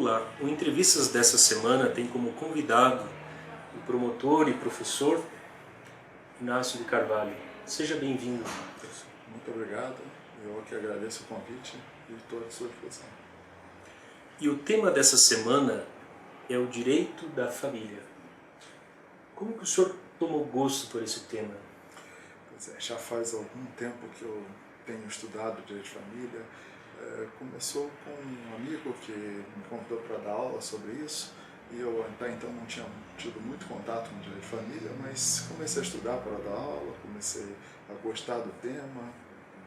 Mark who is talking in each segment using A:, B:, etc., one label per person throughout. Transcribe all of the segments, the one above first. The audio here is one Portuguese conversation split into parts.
A: lá, o Entrevistas dessa semana tem como convidado o promotor e professor Inácio de Carvalho. Seja bem-vindo.
B: Muito obrigado, eu que agradeço o convite e estou à sua disposição.
A: E o tema dessa semana é o direito da família. Como que o senhor tomou gosto por esse tema?
B: Pois é, já faz algum tempo que eu tenho estudado direito de família. Começou com um amigo que me convidou para dar aula sobre isso, e eu até então não tinha tido muito contato com direito de família, mas comecei a estudar para dar aula, comecei a gostar do tema,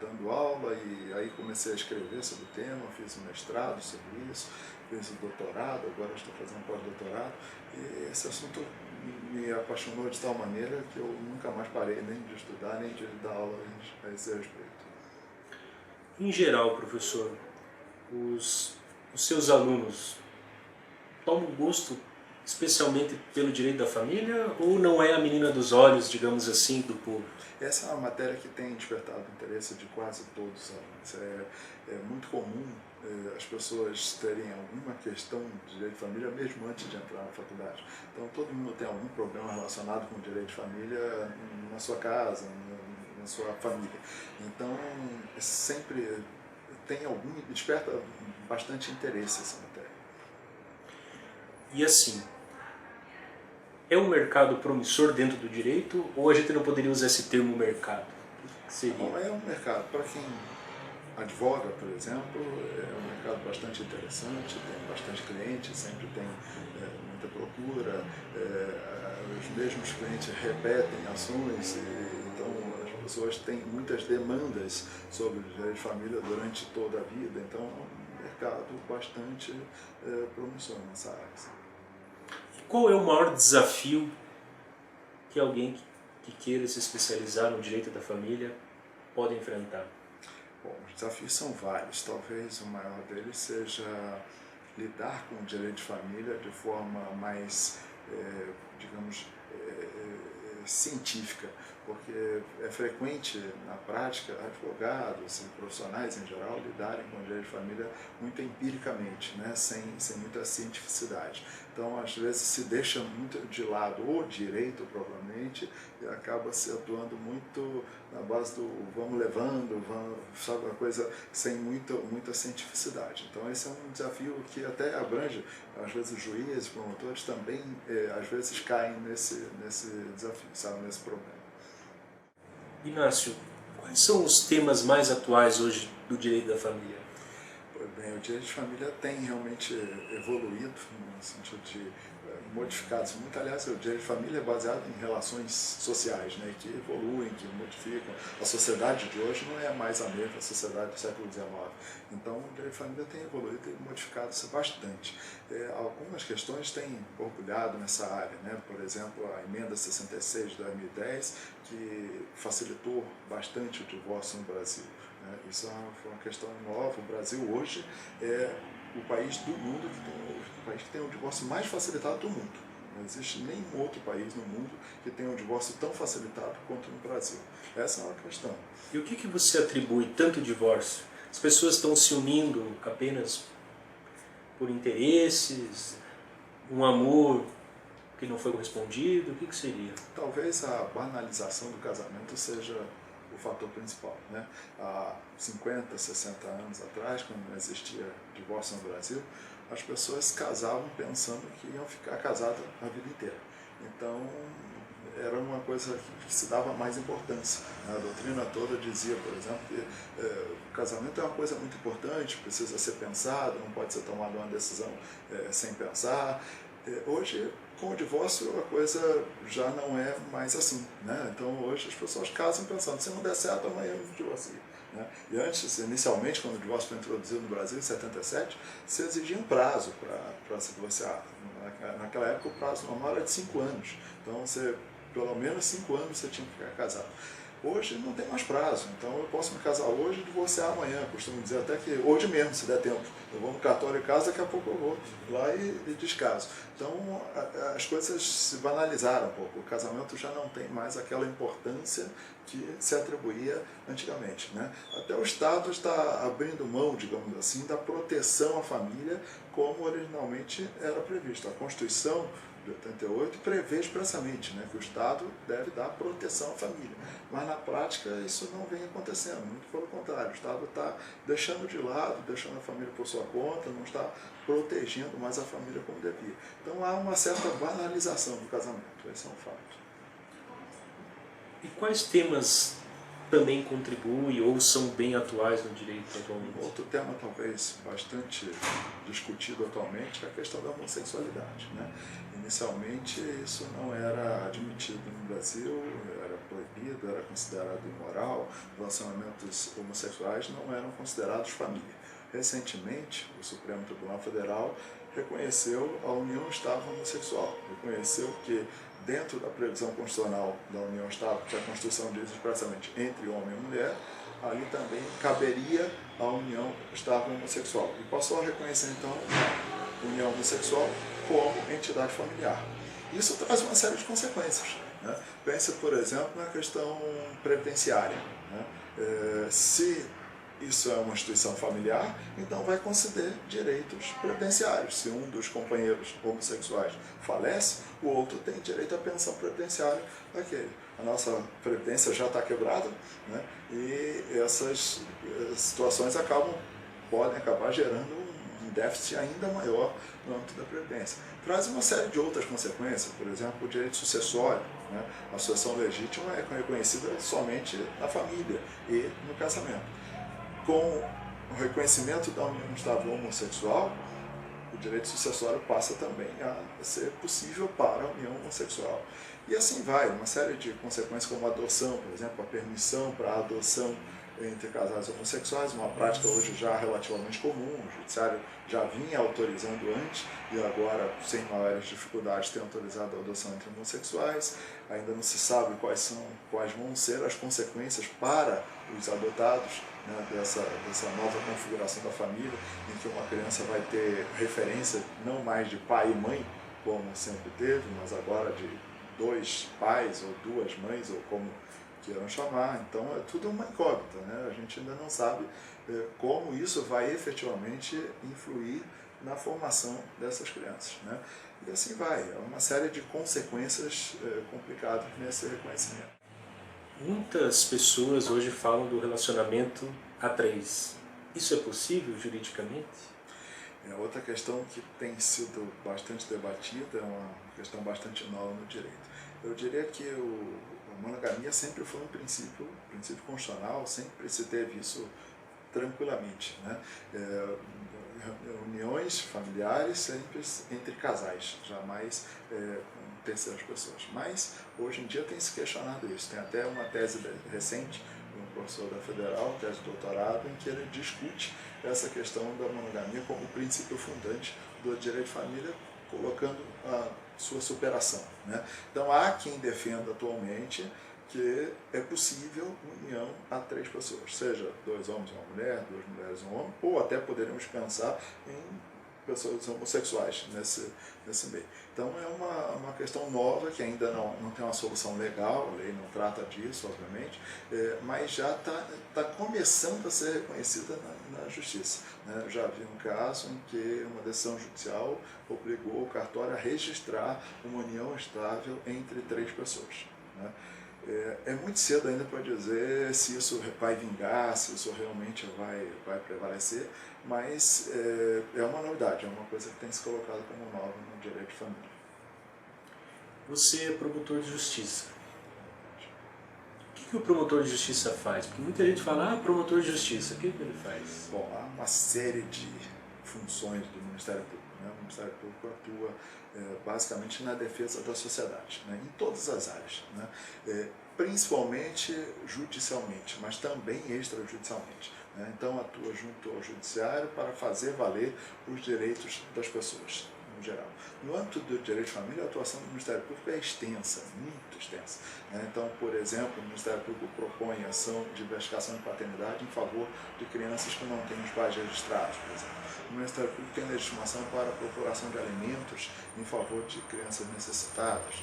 B: dando aula, e aí comecei a escrever sobre o tema, fiz um mestrado sobre isso, fiz um doutorado, agora estou fazendo pós-doutorado, e esse assunto me apaixonou de tal maneira que eu nunca mais parei nem de estudar, nem de dar aula a esse respeito.
A: Em geral, professor, os seus alunos tomam gosto especialmente pelo direito da família ou não é a menina dos olhos, digamos assim, do povo?
B: Essa é uma matéria que tem despertado o interesse de quase todos os alunos. É muito comum as pessoas terem alguma questão de direito de família mesmo antes de entrar na faculdade. Então todo mundo tem algum problema relacionado com o direito de família na sua casa, na sua família. Então sempre desperta bastante interesse essa matéria.
A: E assim, é um mercado promissor dentro do direito ou a gente não poderia usar esse termo mercado? O que seria?
B: Bom, é um mercado, para quem advoga, por exemplo, é um mercado bastante interessante, tem bastante cliente, sempre tem muita procura, os mesmos clientes repetem ações, então as pessoas têm muitas demandas sobre o direito de família durante toda a vida, então é um mercado bastante promissor nessa área.
A: Qual é o maior desafio que alguém que queira se especializar no direito da família pode enfrentar?
B: Bom, os desafios são vários. Talvez o maior deles seja lidar com o direito de família de forma mais, digamos, científica, porque é frequente na prática advogados e profissionais em geral lidarem com o direito de família muito empiricamente, né? sem muita cientificidade. Então, às vezes, se deixa muito de lado o direito propriamente e acaba se atuando muito na base do vamos levando, sabe, uma coisa sem muita cientificidade. Então, esse é um desafio que até abrange, às vezes, juízes, promotores também, às vezes, caem nesse desafio, sabe, nesse problema.
A: Inácio, quais são os temas mais atuais hoje do direito da família?
B: Pois bem, o direito de família tem realmente evoluído no sentido de modificados muito. Aliás, o direito de família é baseado em relações sociais, né, que evoluem, que modificam. A sociedade de hoje não é mais a mesma sociedade do século XIX. Então, o direito de família tem evoluído e modificado-se bastante. Algumas questões têm borbulhado nessa área, né? Por exemplo, a emenda 66 de 2010, que facilitou bastante o divórcio no Brasil. Isso foi uma questão nova. O Brasil hoje é o país do mundo o país que tem o divórcio mais facilitado do mundo. Não existe nenhum outro país no mundo que tenha um divórcio tão facilitado quanto no Brasil. Essa é uma questão.
A: E o que você atribui tanto divórcio? As pessoas estão se unindo apenas por interesses, um amor que não foi correspondido? O que seria?
B: Talvez a banalização do casamento seja o fator principal, né? Há 50, 60 anos atrás, quando não existia divórcio no Brasil, as pessoas casavam pensando que iam ficar casadas a vida inteira. Então, era uma coisa que se dava mais importância. A doutrina toda dizia, por exemplo, que o casamento é uma coisa muito importante, precisa ser pensado, não pode ser tomada uma decisão sem pensar. Hoje, com o divórcio, a coisa já não é mais assim, né? Então, hoje as pessoas casam pensando, se não der certo, amanhã eu me divorcio. Né? E antes, inicialmente, quando o divórcio foi introduzido no Brasil, em 77, se exigia um prazo para se divorciar. Naquela época, o prazo normal era de 5 anos. Então, pelo menos 5 anos você tinha que ficar casado. Hoje não tem mais prazo, então eu posso me casar hoje e divorciar amanhã. Costumo dizer até que hoje mesmo, se der tempo. Eu vou no cartório e caso, daqui a pouco eu vou lá e descaso. Então as coisas se banalizaram um pouco. O casamento já não tem mais aquela importância que se atribuía antigamente, né? Até o Estado está abrindo mão, digamos assim, da proteção à família como originalmente era previsto. A Constituição de 88 prevê expressamente, né, que o Estado deve dar proteção à família. Mas na prática isso não vem acontecendo, muito pelo contrário. O Estado está deixando de lado, deixando a família por sua conta, não está protegendo mais a família como devia. Então há uma certa banalização do casamento, esse é um fato.
A: E quais temas também contribuem ou são bem atuais no direito atualmente?
B: Outro tema talvez bastante discutido atualmente é a questão da homossexualidade, né? Inicialmente isso não era admitido no Brasil, era proibido, era considerado imoral, relacionamentos homossexuais não eram considerados família. Recentemente, o Supremo Tribunal Federal reconheceu a união estável homossexual, reconheceu que dentro da previsão constitucional da união estável, que a Constituição diz expressamente entre homem e mulher, ali também caberia a união estável homossexual. E passou a reconhecer, então, a união homossexual como entidade familiar. Isso traz uma série de consequências, né? Pense, por exemplo, na questão previdenciária, né? Se isso é uma instituição familiar, então vai conceder direitos previdenciários. Se um dos companheiros homossexuais falece, o outro tem direito à pensão previdenciária daquele. A nossa previdência já está quebrada, né? E essas situações podem acabar gerando um déficit ainda maior no âmbito da previdência. Traz uma série de outras consequências, por exemplo, o direito sucessório, né? A sucessão legítima é reconhecida somente na família e no casamento. Com o reconhecimento da união estável homossexual, o direito sucessório passa também a ser possível para a união homossexual. E assim vai, uma série de consequências como a adoção, por exemplo, a permissão para a adoção entre casais homossexuais, uma prática hoje já relativamente comum, o judiciário já vinha autorizando antes e agora, sem maiores dificuldades, tem autorizado a adoção entre homossexuais. Ainda não se sabe quais vão ser as consequências para os adotados, né, dessa nova configuração da família, em que uma criança vai ter referência não mais de pai e mãe, como sempre teve, mas agora de dois pais ou duas mães, ou como queiram chamar. Então é tudo uma incógnita, né? A gente ainda não sabe como isso vai efetivamente influir na formação dessas crianças, né? E assim vai, é uma série de consequências complicadas nesse reconhecimento.
A: Muitas pessoas hoje falam do relacionamento a três. Isso é possível juridicamente?
B: É outra questão que tem sido bastante debatida, é uma questão bastante nova no direito. Eu diria que a monogamia sempre foi um princípio constitucional, sempre se teve isso tranquilamente, né? Uniões familiares sempre entre casais, jamais com terceiras pessoas. Mas hoje em dia tem se questionado isso. Tem até uma tese recente de um professor da Federal, tese de doutorado, em que ele discute essa questão da monogamia como princípio fundante do direito de família, colocando a sua superação, né? Então há quem defenda atualmente que é possível união a três pessoas, seja dois homens e uma mulher, duas mulheres e um homem, ou até poderíamos pensar em pessoas homossexuais nesse meio. Então é uma questão nova que ainda não tem uma solução legal, a lei não trata disso, obviamente, mas já está começando a ser reconhecida na justiça, né? Eu já vi um caso em que uma decisão judicial obrigou o cartório a registrar uma união estável entre três pessoas, né? É muito cedo ainda para dizer se isso vai vingar, se isso realmente vai prevalecer, mas é uma novidade, é uma coisa que tem se colocado como nova no direito de família.
A: Você é promotor de justiça. O que o promotor de justiça faz? Porque muita gente fala, promotor de justiça, o que ele faz?
B: Bom, há uma série de funções do Ministério Público, né? O Ministério Público atua basicamente na defesa da sociedade, né? Em todas as áreas, né? Principalmente judicialmente, mas também extrajudicialmente, né? Então atua junto ao judiciário para fazer valer os direitos das pessoas. no geral. No âmbito do direito de família, a atuação do Ministério Público é extensa, muito extensa. Então, por exemplo, o Ministério Público propõe ação de investigação de paternidade em favor de crianças que não têm os pais registrados, por exemplo. O Ministério Público tem legitimação para a procuração de alimentos em favor de crianças necessitadas.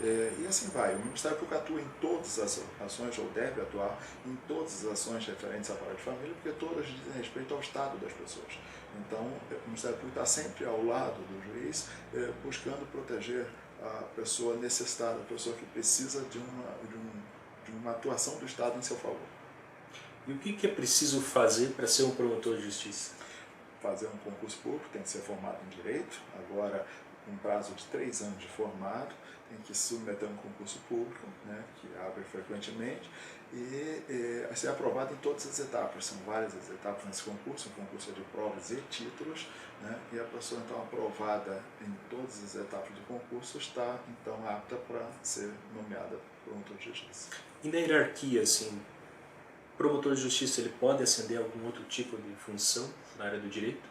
B: E assim vai. O Ministério Público atua em todas as ações, ou deve atuar em todas as ações referentes à vara de família, porque todas dizem respeito ao estado das pessoas. Então, o Ministério Público está sempre ao lado do juiz, buscando proteger a pessoa necessitada, a pessoa que precisa de uma atuação do Estado em seu favor.
A: E o que é preciso fazer para ser um promotor de justiça?
B: Fazer um concurso público, tem que ser formado em Direito, agora com prazo de 3 anos de formado, tem que submeter um concurso público, né, que abre frequentemente, e ser aprovado em todas as etapas. São várias as etapas nesse concurso, um concurso de provas e títulos, né, e a pessoa então aprovada em todas as etapas do concurso está então apta para ser nomeada promotor de justiça.
A: E na hierarquia, assim, promotor de justiça ele pode ascender a algum outro tipo de função na área do direito?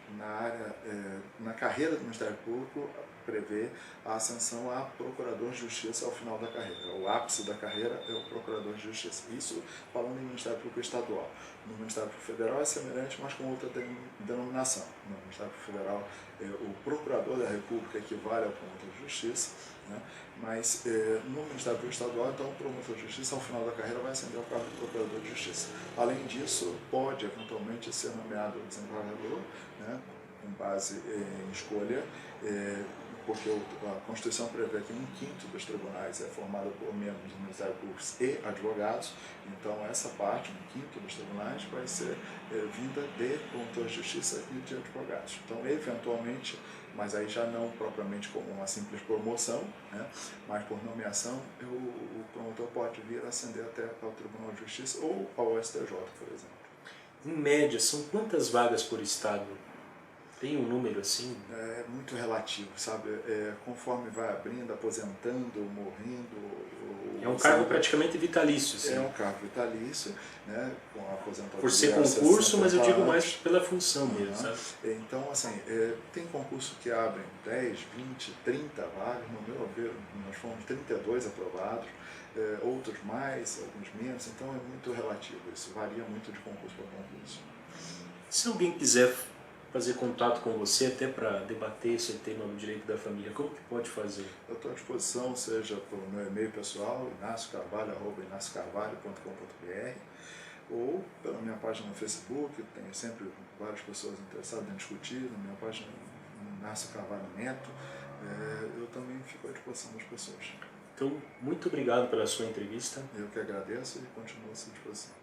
B: Na carreira do Ministério Público, prevê a ascensão a procurador de justiça ao final da carreira. O ápice da carreira é o procurador de justiça. Isso falando em Ministério Público Estadual. No Ministério Público Federal é semelhante, mas com outra denominação. No Ministério Público Federal, o procurador da República equivale ao promotor de justiça, né? Mas no Ministério Público Estadual, então, o promotor de justiça, ao final da carreira, vai ascender ao cargo de procurador de justiça. Além disso, pode eventualmente ser nomeado desembargador, né, com base em escolha, porque a Constituição prevê que 1/5 dos tribunais é formado por membros do Ministério Público e advogados, então essa parte, 1/5 dos tribunais, vai ser vinda de promotores de justiça e de advogados. Então, eventualmente, mas aí já não propriamente como uma simples promoção, né, mas por nomeação, o promotor pode vir a ascender até ao Tribunal de Justiça ou ao STJ, por exemplo.
A: Em média, são quantas vagas por estado? Tem um número assim?
B: É muito relativo, sabe? Conforme vai abrindo, aposentando, morrendo...
A: É um cargo praticamente vitalício, sim.
B: É um cargo vitalício, né? Com a aposentadoria...
A: Por ser concurso, mas eu digo mais pela função mesmo, sabe?
B: Então, assim, tem concurso que abrem 10, 20, 30 vagas. No meu ver, nós fomos 32 aprovados, outros mais, alguns menos. Então, é muito relativo isso. Varia muito de concurso para concurso.
A: Se alguém quiser fazer contato com você até para debater esse tema do direito da família, como que pode fazer?
B: Eu estou à disposição, seja pelo meu e-mail pessoal, inaciocarvalho@inaciocarvalho.com.br, ou pela minha página no Facebook. Tenho sempre várias pessoas interessadas em discutir, na minha página Inácio Carvalho Neto. Eu também fico à disposição das pessoas.
A: Então, muito obrigado pela sua entrevista.
B: Eu que agradeço e continuo à sua disposição.